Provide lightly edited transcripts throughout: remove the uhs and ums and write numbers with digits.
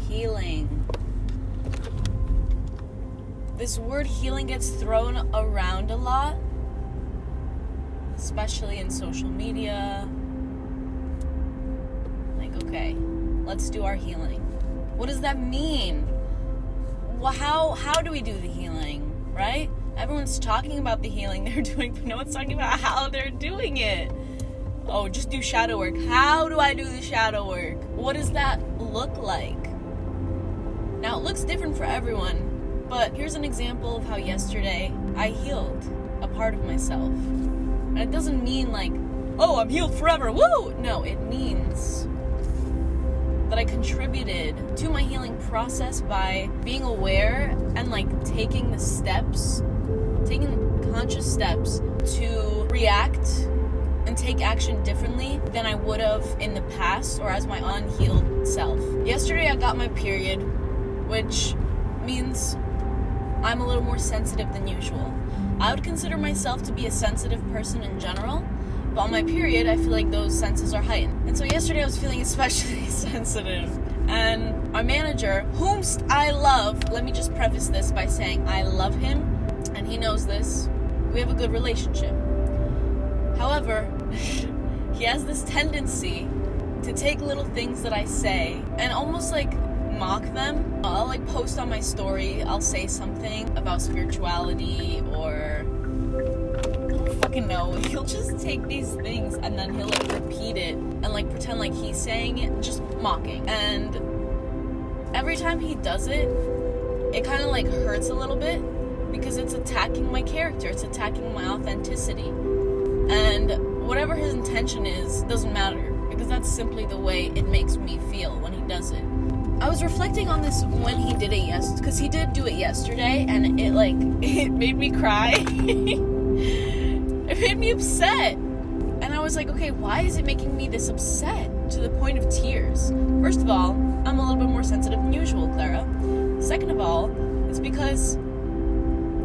healing. This word healing gets thrown around a lot, especially in social media. Like, okay, let's do our healing. What does that mean? Well, how do we do the healing, right? Everyone's talking about the healing they're doing, but no one's talking about how they're doing it. Oh, just do shadow work. How do I do the shadow work? What does that look like? Now, it looks different for everyone. But here's an example of how yesterday I healed a part of myself. And it doesn't mean like, oh, I'm healed forever, woo! No, it means that I contributed to my healing process by being aware and like taking conscious steps to react and take action differently than I would have in the past or as my unhealed self. Yesterday I got my period, which means I'm a little more sensitive than usual. I would consider myself to be a sensitive person in general, but on my period, I feel like those senses are heightened. And so yesterday I was feeling especially sensitive. And my manager, whom I love, let me just preface this by saying I love him, and he knows this. We have a good relationship. However, he has this tendency to take little things that I say and almost like mock them. I'll like post on my story, I'll say something about spirituality or I don't fucking know. He'll just take these things and then he'll like repeat it and like pretend like he's saying it, just mocking. And every time he does it, it kind of like hurts a little bit because it's attacking my character, it's attacking my authenticity. And whatever his intention is, doesn't matter because that's simply the way it makes me feel when he does it. I was reflecting on this when he did it because he did do it yesterday, and it made me cry. It made me upset. And I was like, okay, why is it making me this upset to the point of tears? First of all, I'm a little bit more sensitive than usual, Clara. Second of all, it's because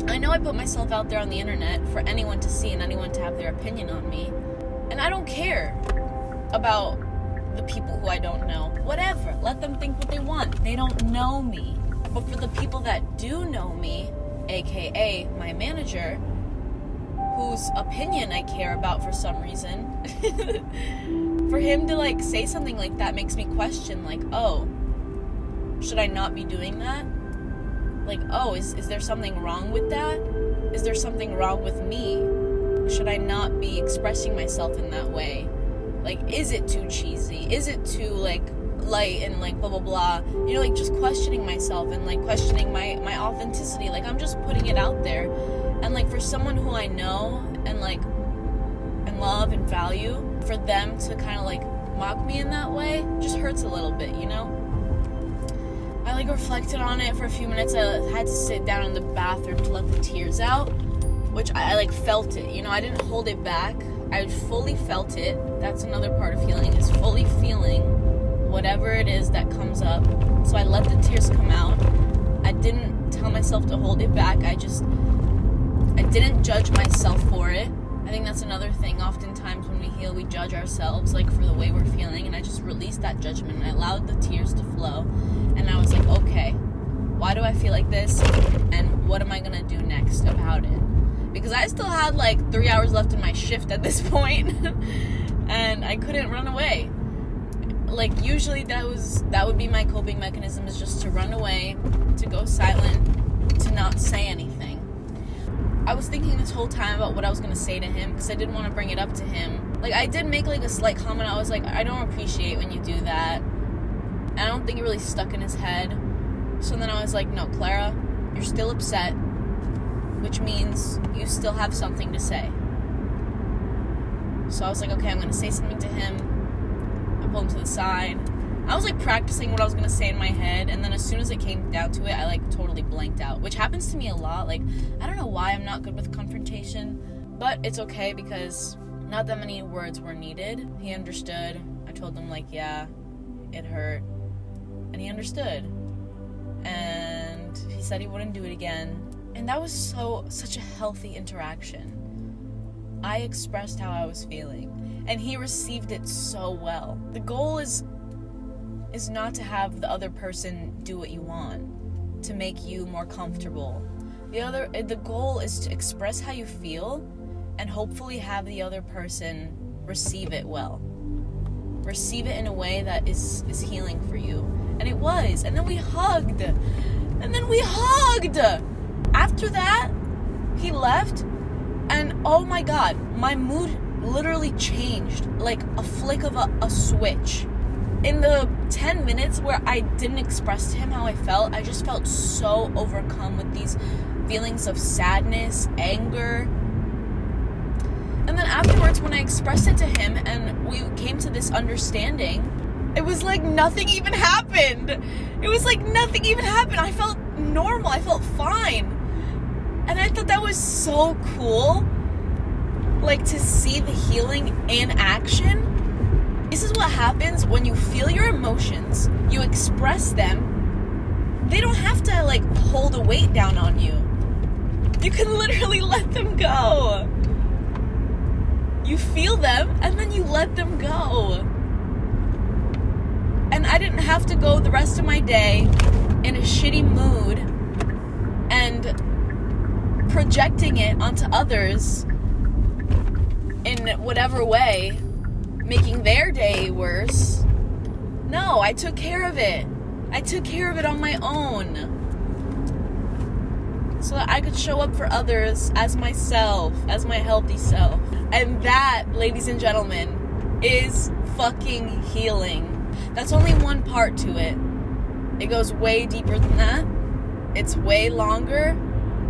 I know I put myself out there on the internet for anyone to see and anyone to have their opinion on me. And I don't care about the people who I don't know. Whatever. Let them think what they want. They don't know me. But for the people that do know me, aka my manager, whose opinion I care about for some reason, for him to like say something like that makes me question like, oh, should I not be doing that? Like, oh, is there something wrong with that? Is there something wrong with me? Should I not be expressing myself in that way? Like, is it too cheesy? Is it too, like, light and, like, blah, blah, blah? You know, like, just questioning myself and, like, questioning my authenticity. Like, I'm just putting it out there. And, like, for someone who I know and, like, and love and value, for them to kind of, like, mock me in that way just hurts a little bit, you know? I, like, reflected on it for a few minutes. I had to sit down in the bathroom to let the tears out, which I like, felt it, you know? I didn't hold it back. I fully felt it. That's another part of healing, is fully feeling whatever it is that comes up. So I let the tears come out. I didn't tell myself to hold it back. I didn't judge myself for it. I think that's another thing. Oftentimes when we heal, we judge ourselves, like, for the way we're feeling. And I just released that judgment and I allowed the tears to flow. And I was like, okay, why do I feel like this? And what am I going to do next about it? Because I still had like 3 hours left in my shift at this point, and I couldn't run away. Like, usually that would be my coping mechanism, is just to run away, to go silent, to not say anything. I was thinking this whole time about what I was going to say to him because I didn't want to bring it up to him. Like, I did make like a slight comment. I was like, I don't appreciate when you do that. And I don't think it really stuck in his head. So then I was like, no, Clara, you're still upset, which means you still have something to say. So I was like, okay, I'm going to say something to him. I pulled him to the side. I was like practicing what I was going to say in my head, and then as soon as it came down to it, I like totally blanked out, which happens to me a lot. Like, I don't know why I'm not good with confrontation, but it's okay because not that many words were needed. He understood. I told him, like, yeah, it hurt, and he understood. And he said he wouldn't do it again. And that was such a healthy interaction. I expressed how I was feeling, and he received it so well. The goal is is not to have the other person do what you want, to make you more comfortable. The goal is to express how you feel and hopefully have the other person receive it well. Receive it in a way that is healing for you. And it was. And then we hugged. After that, he left. And oh my God, my mood literally changed like a flick of a switch. In the 10 minutes where I didn't express to him how I felt, I just felt so overcome with these feelings of sadness, anger. And then afterwards, when I expressed it to him and we came to this understanding, it was like nothing even happened. I felt normal. I felt fine. And I thought that was so cool. Like, to see the healing in action. This is what happens when you feel your emotions, you express them. They don't have to, like, hold a weight down on you. You can literally let them go. You feel them, and then you let them go. And I didn't have to go the rest of my day in a shitty mood and projecting it onto others in whatever way, making their day worse. No, I took care of it. I took care of it on my own. So that I could show up for others as myself, as my healthy self. And that, ladies and gentlemen, is fucking healing. That's only one part to it. It goes way deeper than that. It's way longer.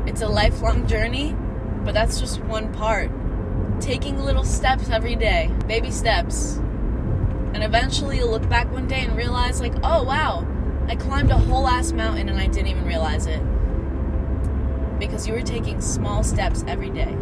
It's a lifelong journey. But that's just one part. Taking little steps every day. Baby steps. And eventually you'll look back one day and realize, like, oh wow, I climbed a whole ass mountain and I didn't even realize it. Because you were taking small steps every day.